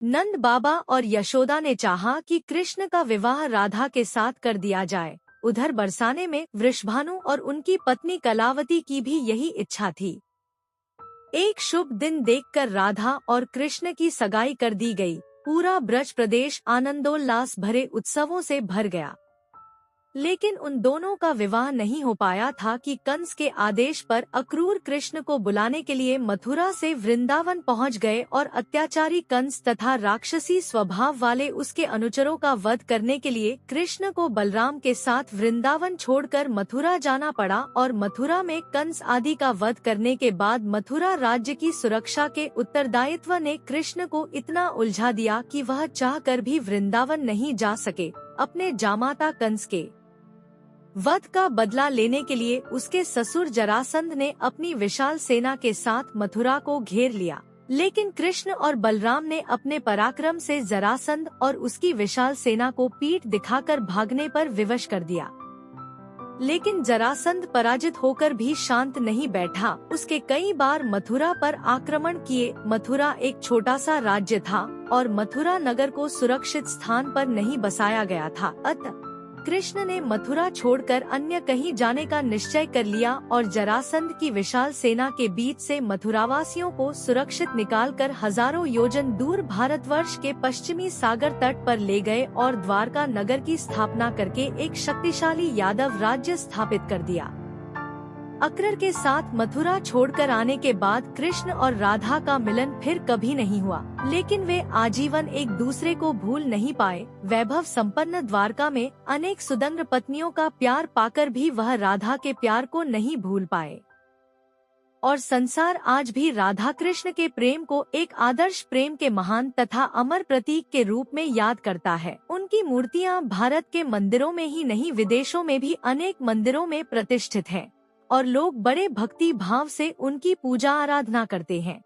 नंद बाबा और यशोदा ने चाहा कि कृष्ण का विवाह राधा के साथ कर दिया जाए। उधर बरसाने में वृषभानु और उनकी पत्नी कलावती की भी यही इच्छा थी। एक शुभ दिन देखकर राधा और कृष्ण की सगाई कर दी गई। पूरा ब्रज प्रदेश आनंदोल्लास भरे उत्सवों से भर गया। लेकिन उन दोनों का विवाह नहीं हो पाया था कि कंस के आदेश पर अक्रूर कृष्ण को बुलाने के लिए मथुरा से वृंदावन पहुंच गए और अत्याचारी कंस तथा राक्षसी स्वभाव वाले उसके अनुचरों का वध करने के लिए कृष्ण को बलराम के साथ वृंदावन छोड़कर मथुरा जाना पड़ा। और मथुरा में कंस आदि का वध करने के बाद मथुरा राज्य की सुरक्षा के उत्तरदायित्व ने कृष्ण को इतना उलझा दिया कि वह चाहकर भी वृंदावन नहीं जा सके। अपने जामाता कंस के वध का बदला लेने के लिए उसके ससुर जरासंध ने अपनी विशाल सेना के साथ मथुरा को घेर लिया। लेकिन कृष्ण और बलराम ने अपने पराक्रम से जरासंध और उसकी विशाल सेना को पीठ दिखाकर भागने पर विवश कर दिया। लेकिन जरासंध पराजित होकर भी शांत नहीं बैठा। उसके कई बार मथुरा पर आक्रमण किए। मथुरा एक छोटा सा राज्य था और मथुरा नगर को सुरक्षित स्थान पर नहीं बसाया गया था। अतः कृष्ण ने मथुरा छोड़कर अन्य कहीं जाने का निश्चय कर लिया और जरासंध की विशाल सेना के बीच से मथुरावासियों को सुरक्षित निकालकर हजारों योजन दूर भारतवर्ष के पश्चिमी सागर तट पर ले गए और द्वारका नगर की स्थापना करके एक शक्तिशाली यादव राज्य स्थापित कर दिया। अक्रूर के साथ मथुरा छोड़कर आने के बाद कृष्ण और राधा का मिलन फिर कभी नहीं हुआ। लेकिन वे आजीवन एक दूसरे को भूल नहीं पाए। वैभव संपन्न द्वारका में अनेक सुदंग पत्नियों का प्यार पाकर भी वह राधा के प्यार को नहीं भूल पाए। और संसार आज भी राधा कृष्ण के प्रेम को एक आदर्श प्रेम के महान तथा अमर प्रतीक के रूप में याद करता है। उनकी मूर्तियां भारत के मंदिरों में ही नहीं विदेशों में भी अनेक मंदिरों में प्रतिष्ठित हैं और लोग बड़े भक्ति भाव से उनकी पूजा आराधना करते हैं।